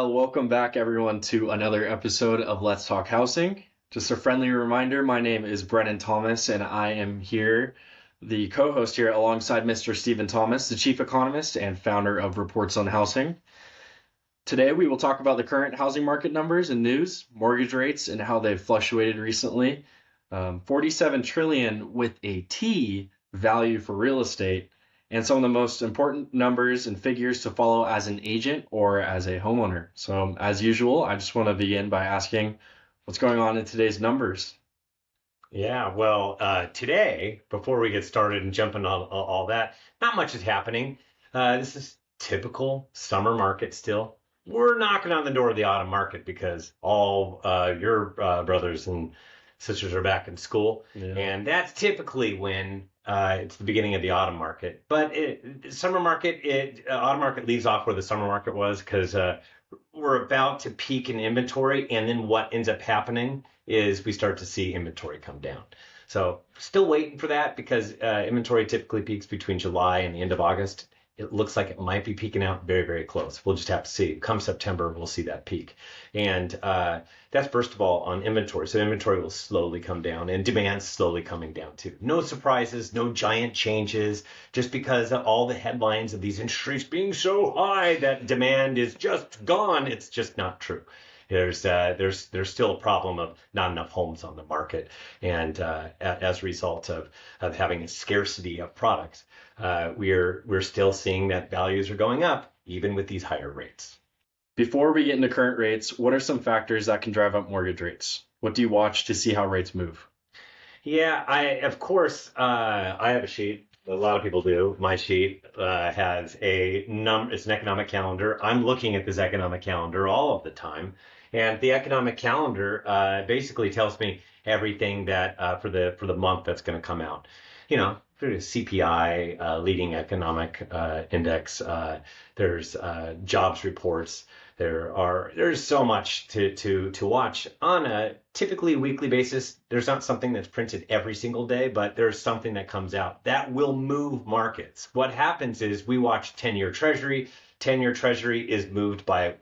Well, welcome back everyone to another episode of Let's Talk Housing. Just a friendly reminder, my name is Brennan Thomas and I am here, the co-host here alongside Mr. Stephen Thomas, the chief economist and founder of Reports on Housing. Today we will talk about the current housing market numbers and news, mortgage rates and how they've fluctuated recently. 47 trillion with a T value for real estate, and some of the most important numbers and figures to follow as an agent or as a homeowner. So as usual, I just want to begin by asking what's going on in today's numbers. Yeah, well, today, before we get started and jumping on all that, not much is happening. This is typical summer market still. We're knocking on the door of the autumn market because all your brothers and sisters are back in school. Yeah. And that's typically when it's the beginning of the autumn market. But autumn market leaves off where the summer market was because we're about to peak in inventory. And then what ends up happening is we start to see inventory come down. So still waiting for that because inventory typically peaks between July and the end of August. It looks like it might be peaking out very, very close. We'll just have to see. Come September, we'll see that peak. And that's first of all on inventory. So inventory will slowly come down and demand's slowly coming down too. No surprises, no giant changes, just because of all the headlines of these interest rates being so high that demand is just gone. It's just not true. There's still a problem of not enough homes on the market, and as a result of having a scarcity of products, we're still seeing that values are going up even with these higher rates. Before we get into current rates, what are some factors that can drive up mortgage rates? What do you watch to see how rates move? Yeah, I have a sheet. A lot of people do. My sheet has it's an economic calendar. I'm looking at this economic calendar all of the time. And the economic calendar basically tells me everything that for the month that's going to come out. You know, there's CPI, leading economic index. There's jobs reports. There's so much to watch on a typically weekly basis. There's not something that's printed every single day, but there's something that comes out that will move markets. What happens is we watch 10-year Treasury. 10-year Treasury is moved by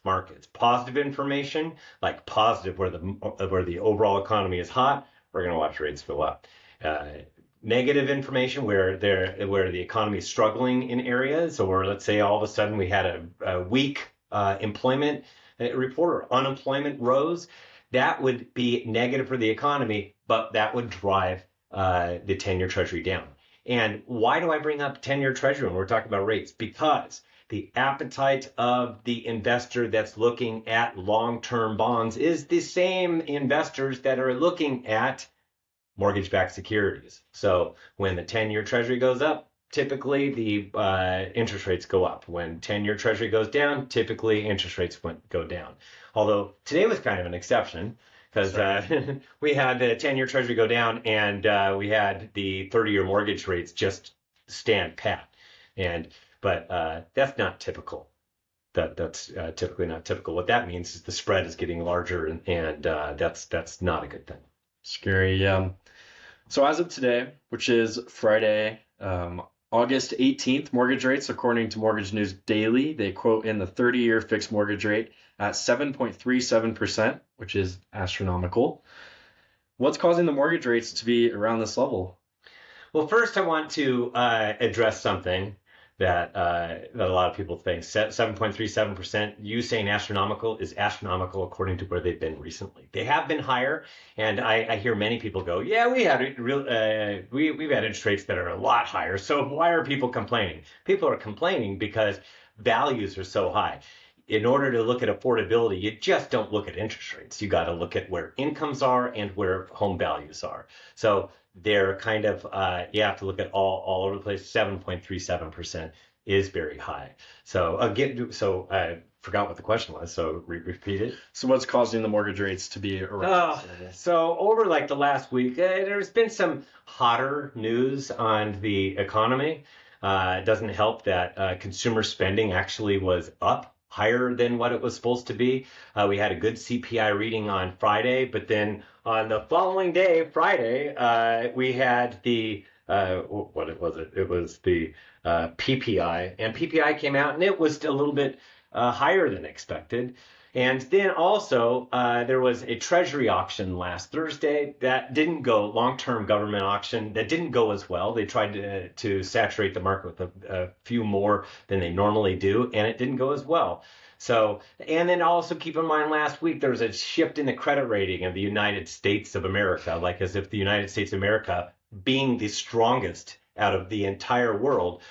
markets. Positive information, like positive where the overall economy is hot, we're going to watch rates go up. Negative information where the economy is struggling in areas, or let's say all of a sudden we had a weak employment report or unemployment rose, that would be negative for the economy, but that would drive the 10-year Treasury down. And why do I bring up 10-year Treasury when we're talking about rates? Because the appetite of the investor that's looking at long-term bonds is the same investors that are looking at mortgage-backed securities. So when the 10-year Treasury goes up, typically the interest rates go up. When 10-year Treasury goes down, typically interest rates go down. Although today was kind of an exception because we had the 10-year Treasury go down and we had the 30-year mortgage rates just stand pat. But that's not typical. That's typically not typical. What that means is the spread is getting larger, and that's not a good thing. Scary, yeah. So as of today, which is Friday, August 18th, mortgage rates, according to Mortgage News Daily, they quote in the 30-year fixed mortgage rate at 7.37%, which is astronomical. What's causing the mortgage rates to be around this level? Well, first I want to address something that a lot of people think. 7.37%, you saying astronomical is astronomical according to where they've been recently. They have been higher, and I hear many people go, yeah, we've had interest rates that are a lot higher, so why are people complaining? People are complaining because values are so high. In order to look at affordability, you just don't look at interest rates. You got to look at where incomes are and where home values are. So they're kind of, you have to look at all over the place. 7.37% is very high. So I forgot what the question was. So repeat it. So what's causing the mortgage rates to be around? So over like the last week, there's been some hotter news on the economy. It doesn't help that consumer spending actually was up higher than what it was supposed to be. We had a good CPI reading on Friday, but then on the following day, Friday, we had the what was it? It was the PPI, and PPI came out, and it was a little bit higher than expected. And then also, there was a Treasury auction last Thursday that didn't go, long-term government auction that didn't go as well. They tried to saturate the market with a few more than they normally do, and it didn't go as well. So, and then also keep in mind last week there was a shift in the credit rating of the United States of America, like as if the United States of America being the strongest out of the entire world,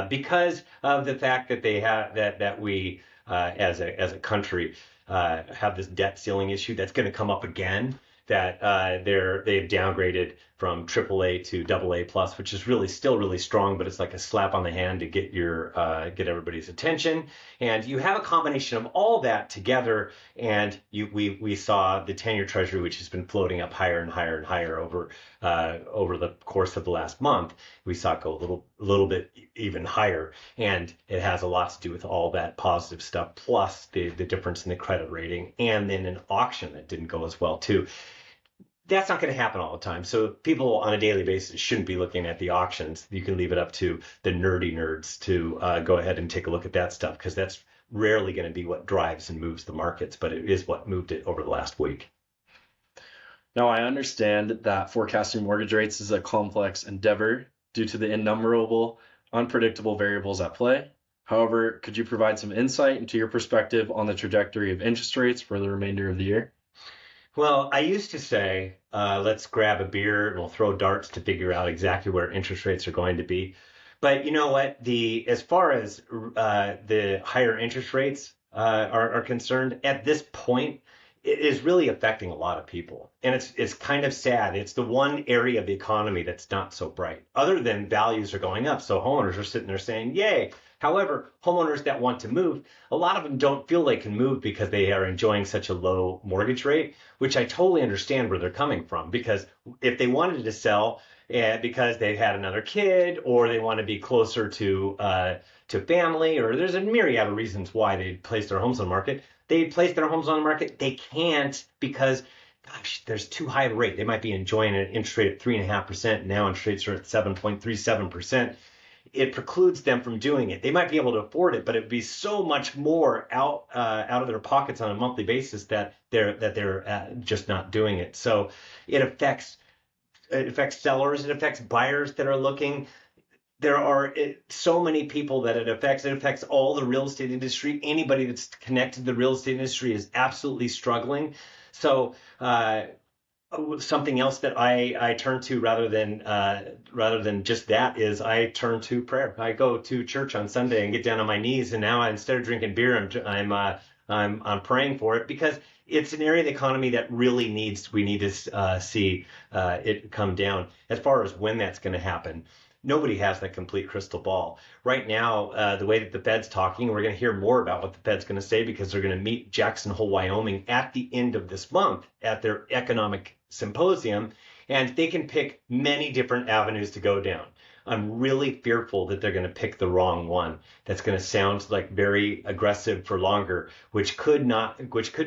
because of the fact that they have that we as a country have this debt ceiling issue that's going to come up again. That they've downgraded from AAA to AA plus, which is really still really strong, but it's like a slap on the hand to get get everybody's attention. And you have a combination of all that together, and we saw the 10-year Treasury, which has been floating up higher and higher and higher over the course of the last month. We saw it go a little bit even higher, and it has a lot to do with all that positive stuff, plus the difference in the credit rating, and then an auction that didn't go as well too. That's not going to happen all the time. So people on a daily basis shouldn't be looking at the auctions. You can leave it up to the nerdy nerds to go ahead and take a look at that stuff, because that's rarely going to be what drives and moves the markets, but it is what moved it over the last week. Now, I understand that forecasting mortgage rates is a complex endeavor due to the innumerable, unpredictable variables at play. However, could you provide some insight into your perspective on the trajectory of interest rates for the remainder of the year? Well, I used to say, let's grab a beer and we'll throw darts to figure out exactly where interest rates are going to be. But you know what? As far as the higher interest rates are concerned, at this point, it is really affecting a lot of people. And it's kind of sad. It's the one area of the economy that's not so bright, other than values are going up. So homeowners are sitting there saying, yay. However, homeowners that want to move, a lot of them don't feel they can move because they are enjoying such a low mortgage rate, which I totally understand where they're coming from. Because if they wanted to sell because they had another kid, or they want to be closer to family, or there's a myriad of reasons why they place their homes on the market. They place their homes on the market. They can't because, gosh, there's too high a rate. They might be enjoying an interest rate at 3.5%. Now interest rates are at 7.37%. It precludes them from doing it. They might be able to afford it, but it'd be so much more out of their pockets on a monthly basis that they're just not doing it. So it affects sellers. It affects buyers that are looking. There are so many people that it affects. It affects all the real estate industry. Anybody that's connected to the real estate industry is absolutely struggling. So something else that I turn to rather than just that is I turn to prayer. I go to church on Sunday and get down on my knees, and now instead of drinking beer, I'm praying for it, because it's an area of the economy that really we need to see it come down. As far as when that's going to happen, nobody has that complete crystal ball. Right now, the way that the Fed's talking, we're going to hear more about what the Fed's going to say, because they're going to meet Jackson Hole, Wyoming at the end of this month at their economic symposium, and they can pick many different avenues to go down. I'm really fearful that they're going to pick the wrong one. That's going to sound like very aggressive for longer, which could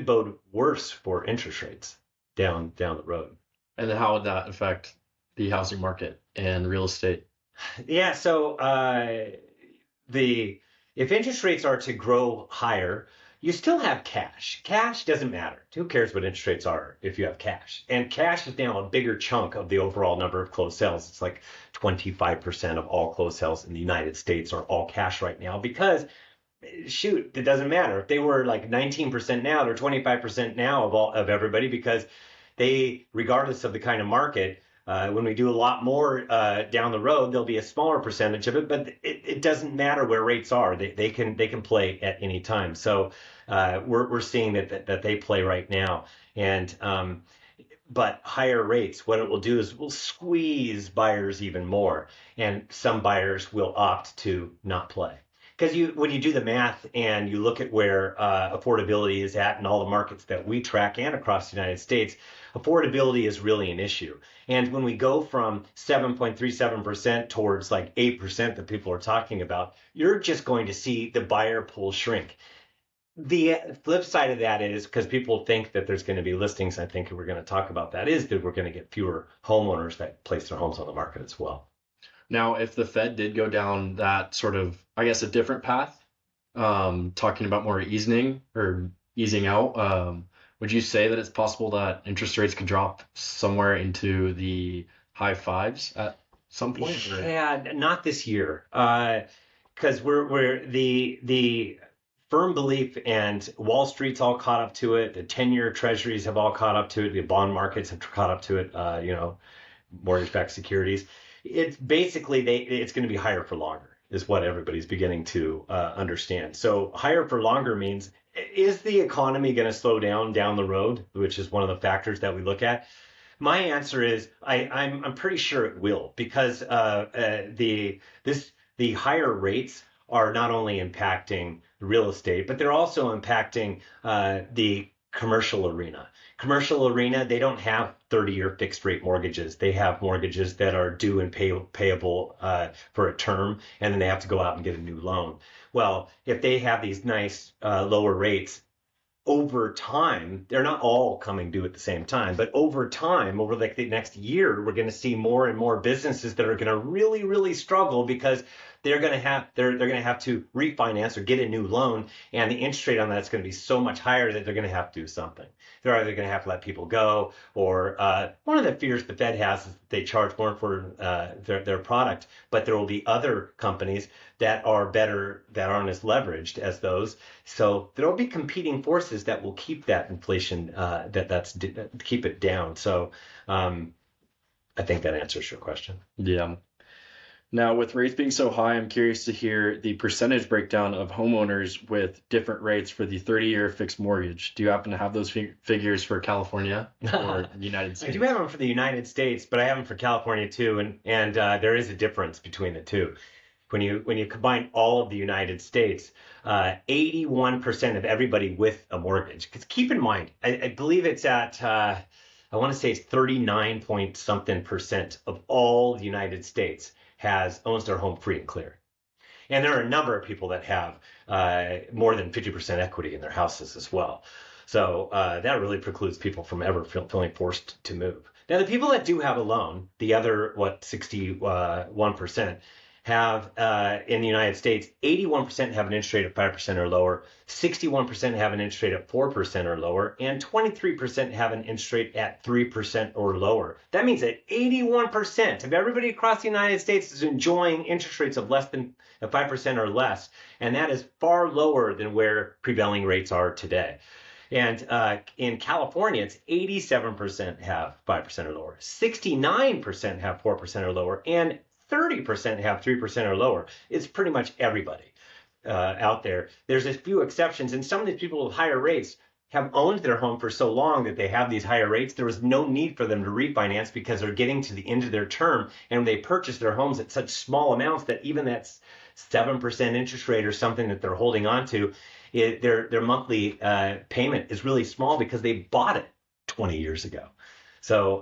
bode worse for interest rates down the road. And then how would that affect the housing market and real estate? Yeah, so if interest rates are to grow higher, you still have cash. Cash doesn't matter. Who cares what interest rates are if you have cash? And cash is now a bigger chunk of the overall number of closed sales. It's like 25% of all closed sales in the United States are all cash right now, because shoot, it doesn't matter. If they were like 19% now, they're 25% now of everybody, because they, regardless of the kind of market, when we do a lot more down the road, there'll be a smaller percentage of it, but it doesn't matter where rates are. They can play at any time. So we're seeing that they play right now. And but higher rates, what it will do is will squeeze buyers even more, and some buyers will opt to not play. Because when you do the math and you look at where affordability is at in all the markets that we track and across the United States, affordability is really an issue. And when we go from 7.37% towards like 8% that people are talking about, you're just going to see the buyer pool shrink. The flip side of that is, because people think that there's going to be listings, I think we're going to talk about that, is that we're going to get fewer homeowners that place their homes on the market as well. Now, if the Fed did go down that sort of, I guess, a different path talking about more easing or easing out. Would you say that it's possible that interest rates could drop somewhere into the high fives at some point? Or Yeah, not this year. Because we're the firm belief, and Wall Street's all caught up to it. The 10-year treasuries have all caught up to it. The bond markets have caught up to it. Mortgage-backed securities. It's basically it's going to be higher for longer, is what everybody's beginning to understand. So higher for longer means, is the economy going to slow down the road, which is one of the factors that we look at. My answer is I'm pretty sure it will, because the higher rates are not only impacting real estate, but they're also impacting the commercial arena. Commercial arena, they don't have 30-year fixed rate mortgages. They have mortgages that are due and payable for a term, and then they have to go out and get a new loan. Well, if they have these nice lower rates, over time, they're not all coming due at the same time, but over time, over like the next year, we're going to see more and more businesses that are going to really, really struggle, because they're going to have to refinance or get a new loan, and the interest rate on that's going to be so much higher that they're going to have to do something. They're either going to have to let people go, or one of the fears the Fed has is that they charge more for their product, but there will be other companies that are better, that aren't as leveraged as those. So there will be competing forces that will keep that inflation, keep it down. So I think that answers your question. yeah. Now, with rates being so high, I'm curious to hear the percentage breakdown of homeowners with different rates for the 30-year fixed mortgage. Do you happen to have those figures for California or the United I States? do have them for the United States, but I have them for California too, and there is a difference between the two. When you combine all of the United States, 81% of everybody with a mortgage. Because keep in mind, I believe it's at I want to say it's 39 point something percent of all the United States owns their home free and clear. And there are a number of people that have more than 50% equity in their houses as well. So that really precludes people from ever feeling forced to move. Now, the people that do have a loan, the other, 61%, have in the United States, 81% have an interest rate of 5% or lower, 61% have an interest rate of 4% or lower, and 23% have an interest rate at 3% or lower. That means that 81% of everybody across the United States is enjoying interest rates of less than 5% or less, and that is far lower than where prevailing rates are today. And in California, it's 87% have 5% or lower, 69% have 4% or lower, and 30% have 3% or lower. It's pretty much everybody out there. There's a few exceptions, and some of these people with higher rates have owned their home for so long that they have these higher rates. There was no need for them to refinance, because they're getting to the end of their term, and they purchase their homes at such small amounts that even that 7% interest rate or something that they're holding on to, their monthly payment is really small because they bought it 20 years ago. So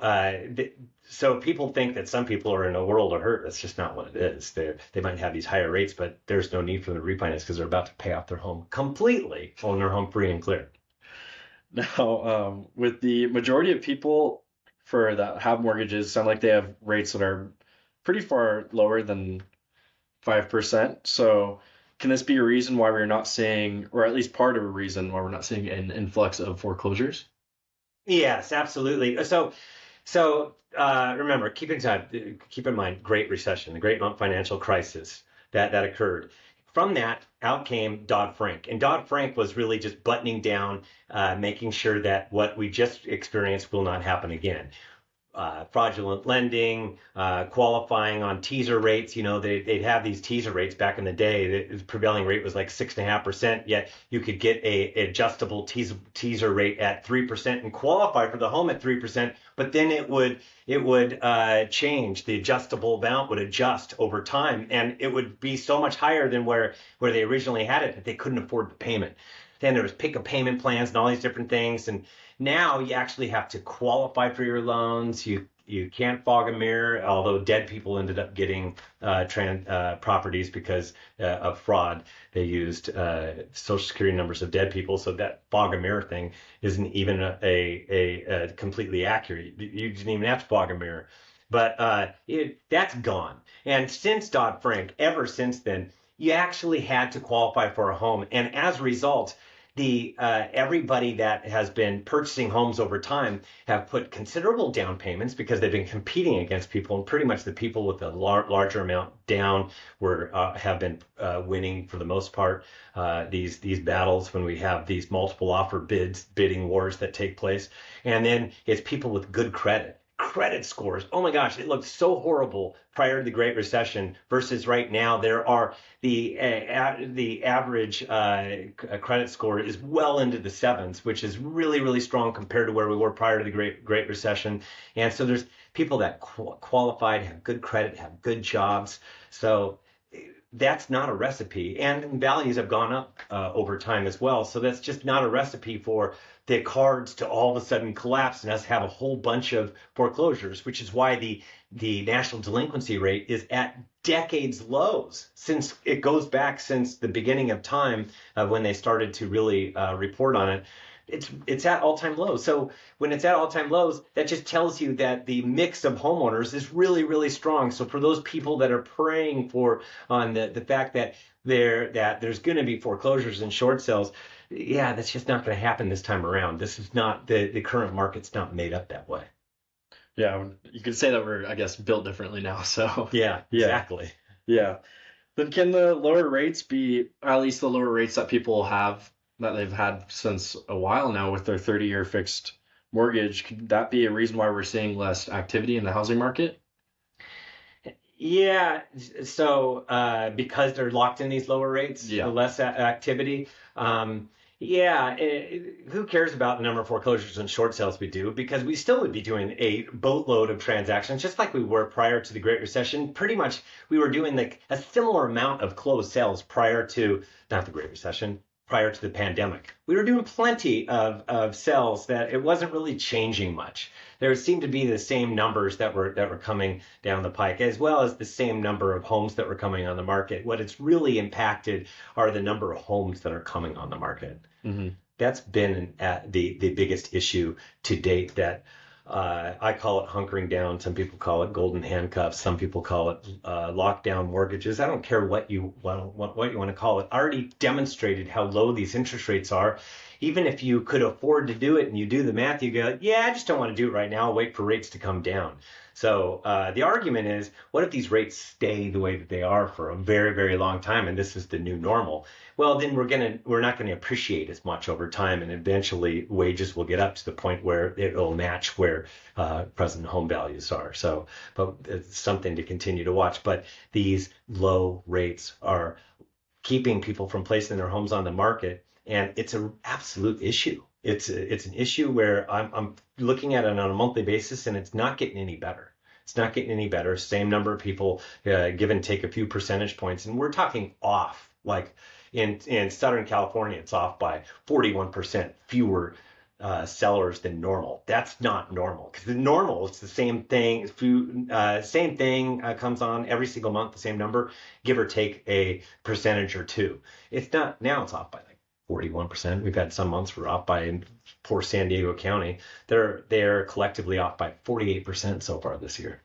people think that some people are in a world of hurt. That's just not what it is. They might have these higher rates, but there's no need for them to refinance because they're about to pay off their home completely, own their home free and clear. Now, with the majority of people for that have mortgages, sound like they have rates that are pretty far lower than 5%. So can this be a reason why we're not seeing, or at least part of a reason why we're not seeing an influx of foreclosures? Yes, absolutely. So remember, keep in mind, Great Recession, the Great Financial Crisis that occurred. From that, out came Dodd-Frank. And Dodd-Frank was really just buttoning down, making sure that what we just experienced will not happen again. Fraudulent lending, qualifying on teaser rates. They'd have these teaser rates back in the day. The prevailing rate was like 6.5%, yet you could get a adjustable teaser rate at 3% and qualify for the home at 3%. But then it would change. The adjustable amount would adjust over time, and it would be so much higher than where they originally had it that they couldn't afford the payment. Then there was pick a payment plans and all these different things. And now you actually have to qualify for your loans. You can't fog a mirror, although dead people ended up getting properties because of fraud. They used social security numbers of dead people, so that fog a mirror thing isn't even a completely accurate. You didn't even have to fog a mirror. But that's gone. And since Dodd-Frank, ever since then, you actually had to qualify for a home. And as a result, the everybody that has been purchasing homes over time have put considerable down payments because they've been competing against people, and pretty much the people with a larger amount down were have been winning for the most part these battles when we have these multiple offer bidding wars that take place. And then it's people with good credit scores. Oh my gosh, it looked so horrible prior to the Great Recession versus right now. There are the average credit score is well into the sevens, which is really strong compared to where we were prior to the Great Recession. And so there's people that qualified, have good credit, have good jobs. So that's not a recipe. And values have gone up over time as well. So that's just not a recipe for the cards to all of a sudden collapse and us have a whole bunch of foreclosures, which is why the national delinquency rate is at decades lows since it goes back since the beginning of time when they started to really report on it. It's at all-time lows. So when it's at all-time lows, that just tells you that the mix of homeowners is really strong. So for those people that are praying for on the fact that there's going to be foreclosures and short sales, yeah, that's just not going to happen this time around. This is not the current market's not made up that way. Yeah, you could say that we're, I guess, built differently now. So yeah, exactly. Yeah. Then can the lower rates be at least the lower rates that people have that they've had since a while now with their 30-year fixed mortgage? Could that be a reason why we're seeing less activity in the housing market? Yeah, so because they're locked in these lower rates, less activity. Who cares about the number of foreclosures and short sales we do? Because we still would be doing a boatload of transactions, just like we were prior to the Great Recession. Pretty much, we were doing like a similar amount of closed sales prior to, not the Great Recession, prior to the pandemic. We were doing plenty of sales that it wasn't really changing much. There seemed to be the same numbers that were coming down the pike, as well as the same number of homes that were coming on the market. What it's really impacted are the number of homes that are coming on the market. Mm-hmm. That's been the biggest issue to date that I call it hunkering down. Some people call it golden handcuffs. Some people call it lockdown mortgages. I don't care what you want to call it. I already demonstrated how low these interest rates are. Even if you could afford to do it and you do the math, you go, yeah, I just don't want to do it right now. I'll wait for rates to come down. So the argument is, what if these rates stay the way that they are for a very long time, and this is the new normal? Well, then we're not going to appreciate as much over time, and eventually wages will get up to the point where it will match where present home values are. So, but it's something to continue to watch. But these low rates are keeping people from placing their homes on the market, and it's an absolute issue. It's an issue where I'm looking at it on a monthly basis, and it's not getting any better. It's not getting any better. Same number of people, give and take a few percentage points, and we're talking off. Like in Southern California, it's off by 41% fewer sellers than normal. That's not normal, because the normal, it's the same thing. Same thing comes on every single month, the same number, give or take a percentage or two. It's not now. It's off by like 41%. We've had some months we're off by, in poor San Diego County, they're collectively off by 48% so far this year.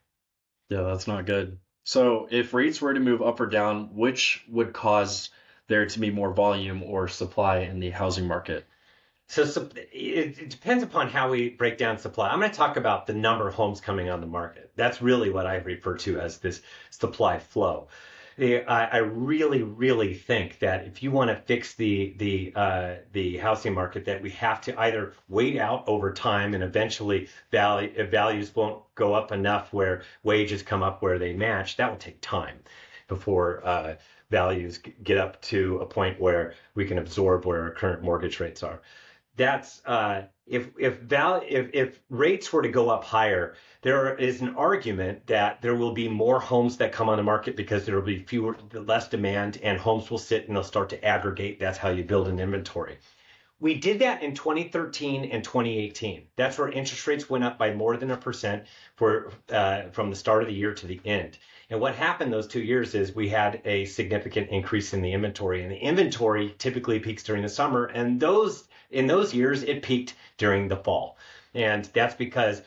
Yeah, that's not good. So if rates were to move up or down, which would cause there to be more volume or supply in the housing market? So it depends upon how we break down supply. I'm going to talk about the number of homes coming on the market. That's really what I refer to as this supply flow. I really think that if you want to fix the housing market, that we have to either wait out over time, and eventually values won't go up enough where wages come up where they match. That will take time before values get up to a point where we can absorb where our current mortgage rates are. That's if rates were to go up higher, there is an argument that there will be more homes that come on the market because there will be less demand, and homes will sit and they'll start to aggregate. That's how you build an inventory. We did that in 2013 and 2018. That's where interest rates went up by more than 1% from the start of the year to the end. And what happened those 2 years is we had a significant increase in the inventory. And the inventory typically peaks during the summer. And in those years, it peaked during the fall. And that's because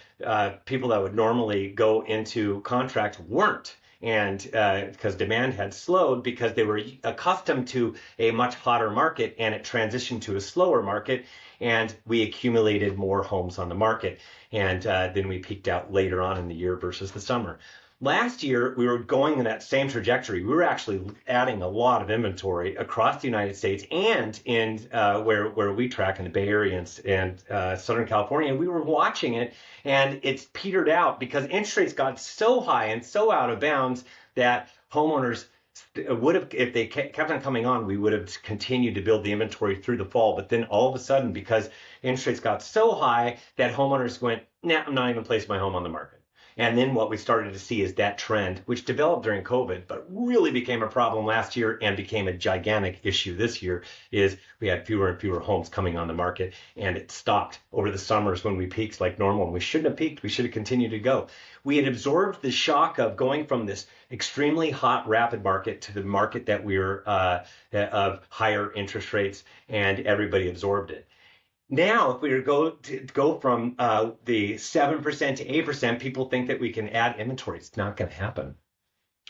people that would normally go into contract weren't. And because demand had slowed because they were accustomed to a much hotter market and it transitioned to a slower market. And we accumulated more homes on the market. And then we peaked out later on in the year versus the summer. Last year, we were going in that same trajectory. We were actually adding a lot of inventory across the United States and in where we track in the Bay Area and Southern California. We were watching it, and it's petered out because interest rates got so high and so out of bounds that homeowners would have, if they kept on coming on, we would have continued to build the inventory through the fall. But then all of a sudden, because interest rates got so high that homeowners went, nah, I'm not even placing my home on the market. And then what we started to see is that trend, which developed during COVID, but really became a problem last year and became a gigantic issue this year, is we had fewer and fewer homes coming on the market, and it stopped over the summers when we peaked like normal. And we shouldn't have peaked. We should have continued to go. We had absorbed the shock of going from this extremely hot, rapid market to the market that we were of higher interest rates, and everybody absorbed it. Now, if we were to go from the 7% to 8%, people think that we can add inventory. It's not going to happen.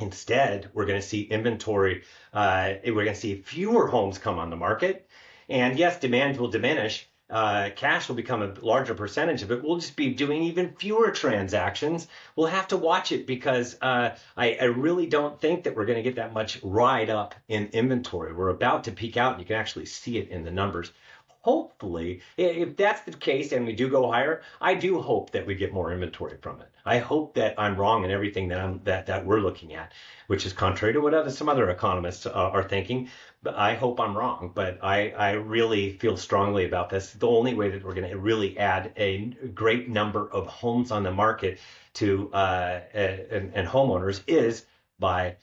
Instead, we're going to see inventory. We're going to see fewer homes come on the market. And yes, demand will diminish. Cash will become a larger percentage of it. We'll just be doing even fewer transactions. We'll have to watch it because I really don't think that we're going to get that much ride up in inventory. We're about to peak out, and you can actually see it in the numbers. Hopefully, if that's the case and we do go higher, I do hope that we get more inventory from it. I hope that I'm wrong in everything that we're looking at, which is contrary to what some other economists are thinking. But I hope I'm wrong. But I really feel strongly about this. The only way that we're going to really add a great number of homes on the market to and homeowners is by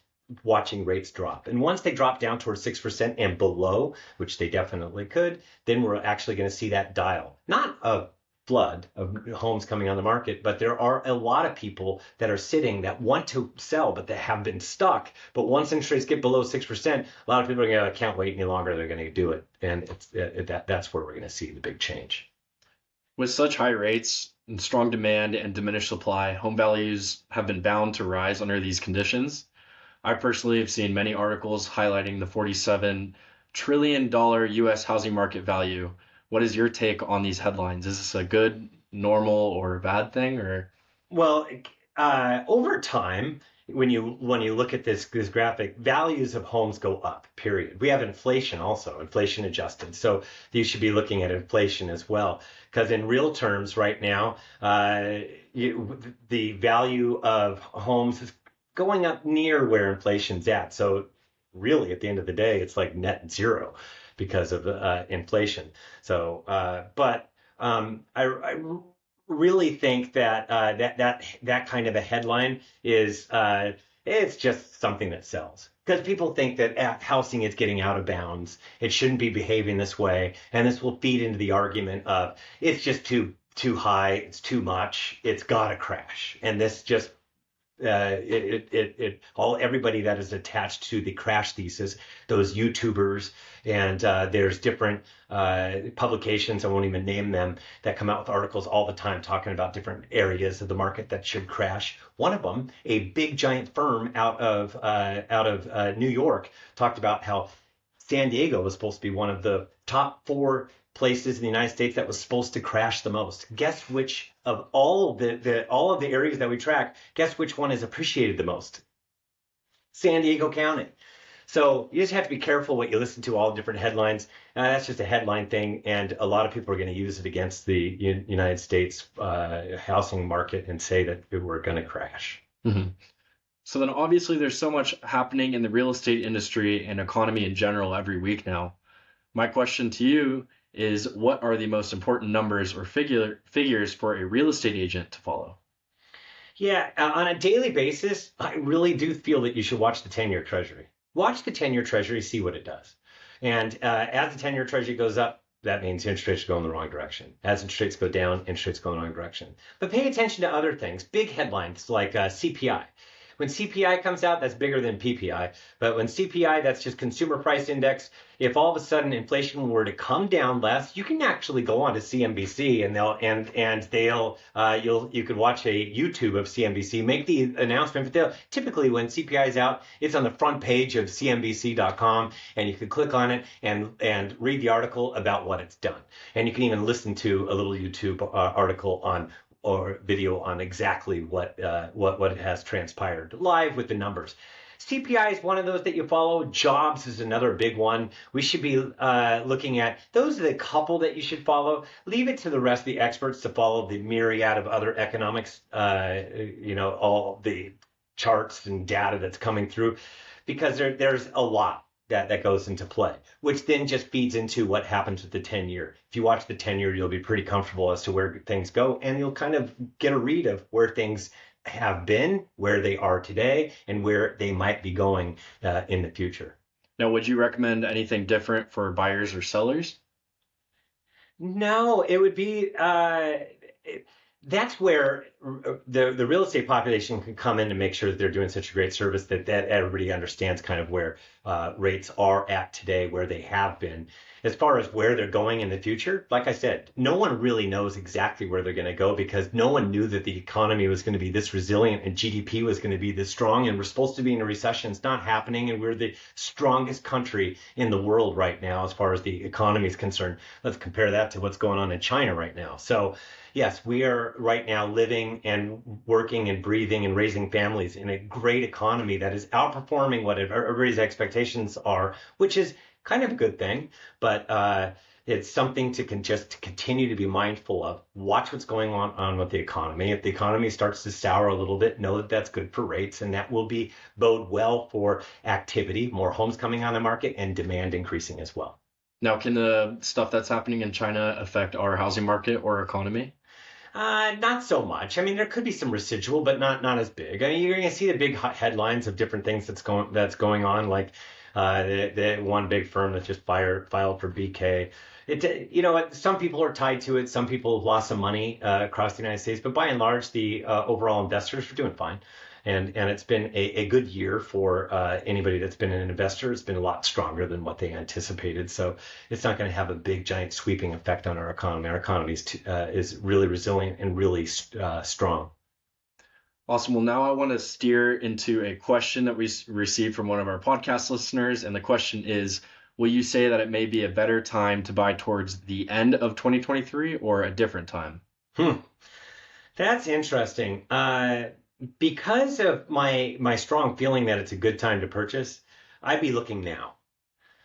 watching rates drop. And once they drop down towards 6% and below, which they definitely could, then we're actually going to see that dial. Not a flood of homes coming on the market, but there are a lot of people that are sitting that want to sell, but they have been stuck. But once interest rates get below 6%, a lot of people are going to can't wait any longer. They're going to do it. And that's where we're going to see the big change. With such high rates and strong demand and diminished supply, home values have been bound to rise under these conditions. I personally have seen many articles highlighting the $47 trillion U.S. housing market value. What is your take on these headlines? Is this a good, normal, or a bad thing? Or well, over time, when you look at this graphic, values of homes go up. Period. We have inflation also, inflation adjusted. So you should be looking at inflation as well, because in real terms, right now, the value of homes is going up near where inflation's at. So really, at the end of the day, it's like net zero because of inflation. So, but I really think that that kind of a headline is it's just something that sells. Because people think that housing is getting out of bounds. It shouldn't be behaving this way. And this will feed into the argument of it's just too high, it's too much, it's got to crash. And this just everybody that is attached to the crash thesis, those YouTubers, and there's different publications, I won't even name them, that come out with articles all the time talking about different areas of the market that should crash. One of them, a big giant firm out of New York, talked about how San Diego was supposed to be one of the top 4 places in the United States that was supposed to crash the most. Guess which of all of the areas that we track, guess which one is appreciated the most? San Diego County. So you just have to be careful what you listen to, all the different headlines. That's just a headline thing, and a lot of people are going to use it against the United States housing market and say that we're going to crash. Mm-hmm. So then obviously there's so much happening in the real estate industry and economy in general every week now. My question to you is, what are the most important numbers or figures for a real estate agent to follow? Yeah, on a daily basis, I really do feel that you should watch the 10-year Treasury. Watch the 10-year Treasury, see what it does. And as the 10-year Treasury goes up, that means interest rates go in the wrong direction. As interest rates go down, interest rates go in the wrong direction. But pay attention to other things, big headlines like CPI. When CPI comes out, that's bigger than PPI. But when CPI, that's just consumer price index. If all of a sudden inflation were to come down less, you can actually go on to CNBC and you could watch a YouTube of CNBC, make the announcement. But typically when CPI is out, it's on the front page of CNBC.com, and you can click on it and read the article about what it's done. And you can even listen to a little YouTube article or video on exactly what has transpired live with the numbers. CPI is one of those that you follow. Jobs is another big one. We should be looking at. Those are the couple that you should follow. Leave it to the rest of the experts to follow the myriad of other economics, all the charts and data that's coming through, because there's a lot that goes into play, which then just feeds into what happens with the 10-year. If you watch the 10-year, you'll be pretty comfortable as to where things go, and you'll kind of get a read of where things have been, where they are today, and where they might be going in the future. Now, would you recommend anything different for buyers or sellers? No, it would be that's where the real estate population can come in to make sure that they're doing such a great service that everybody understands kind of where rates are at today, where they have been. As far as where they're going in the future, like I said, no one really knows exactly where they're going to go, because no one knew that the economy was going to be this resilient and GDP was going to be this strong, and we're supposed to be in a recession. It's not happening, and we're the strongest country in the world right now as far as the economy is concerned. Let's compare that to what's going on in China right now. So yes, we are right now living and working and breathing and raising families in a great economy that is outperforming what everybody's expectations are, which is kind of a good thing. But it's something to just continue to be mindful of. Watch what's going on with the economy. If the economy starts to sour a little bit, know that that's good for rates, and that will bode well for activity, more homes coming on the market, and demand increasing as well. Now, can the stuff that's happening in China affect our housing market or economy? Not so much. I mean, there could be some residual, but not as big. I mean, you're going to see the big headlines of different things that's going on, like the one big firm that just filed for BK. Some people are tied to it. Some people have lost some money across the United States, but by and large, the overall investors are doing fine. And it's been a good year for anybody that's been an investor. It's been a lot stronger than what they anticipated. So it's not going to have a big, giant, sweeping effect on our economy. Our economy is really resilient and really strong. Awesome. Well, now I want to steer into a question that we received from one of our podcast listeners. And the question is, will you say that it may be a better time to buy towards the end of 2023 or a different time? That's interesting. Because of my strong feeling that it's a good time to purchase, I'd be looking now.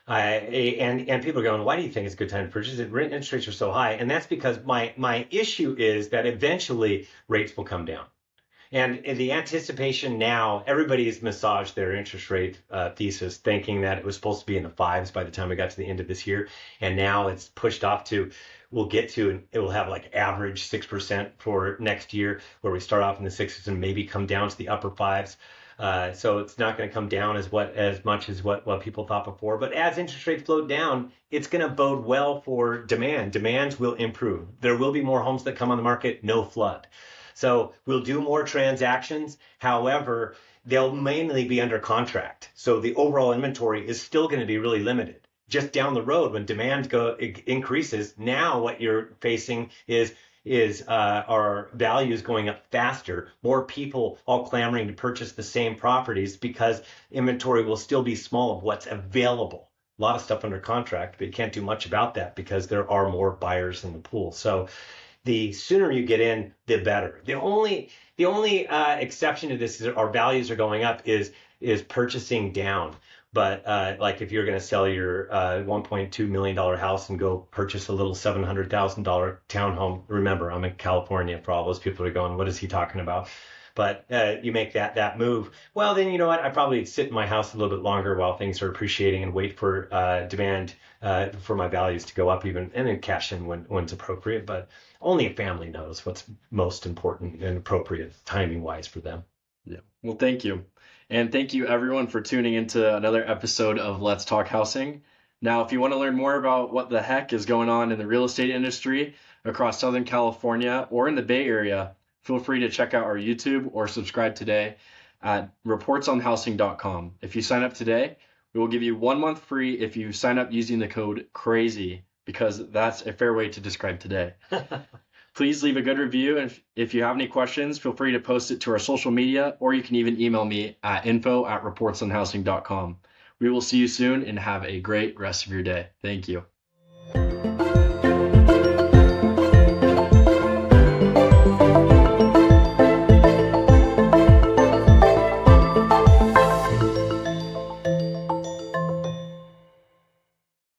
And people are going, why do you think it's a good time to purchase? Interest rates are so high. And that's because my issue is that eventually rates will come down. And in the anticipation now, everybody's massaged their interest rate thesis, thinking that it was supposed to be in the fives by the time we got to the end of this year. And now it's pushed off to, it will have like average 6% for next year, where we start off in the sixes and maybe come down to the upper fives. So it's not going to come down as much as what people thought before. But as interest rates float down, it's going to bode well for demand. Demands will improve. There will be more homes that come on the market, no flood. So we'll do more transactions. However, they'll mainly be under contract. So the overall inventory is still going to be really limited. Just down the road, when demand increases, now what you're facing is our values going up faster, more people all clamoring to purchase the same properties because inventory will still be small of what's available. A lot of stuff under contract, but you can't do much about that because there are more buyers in the pool. So the sooner you get in, the better. The only exception to this is our values are going up is purchasing down. But like if you're going to sell your $1.2 million house and go purchase a little $700,000 townhome, remember, I'm in California for all those people who are going, what is he talking about? But you make that move. Well, then you know what? I probably sit in my house a little bit longer while things are appreciating and wait for demand for my values to go up even, and then cash in when it's appropriate. But only a family knows what's most important and appropriate timing-wise for them. Yeah. Well, thank you. And thank you, everyone, for tuning into another episode of Let's Talk Housing. Now, if you want to learn more about what the heck is going on in the real estate industry across Southern California or in the Bay Area, feel free to check out our YouTube or subscribe today. at reportsonhousing.com. If you sign up today, we will give you 1 month free if you sign up using the code CRAZY, because that's a fair way to describe today. Please leave a good review, and if you have any questions, feel free to post it to our social media, or you can even email me at info@reportsonhousing.com. We will see you soon, and have a great rest of your day. Thank you.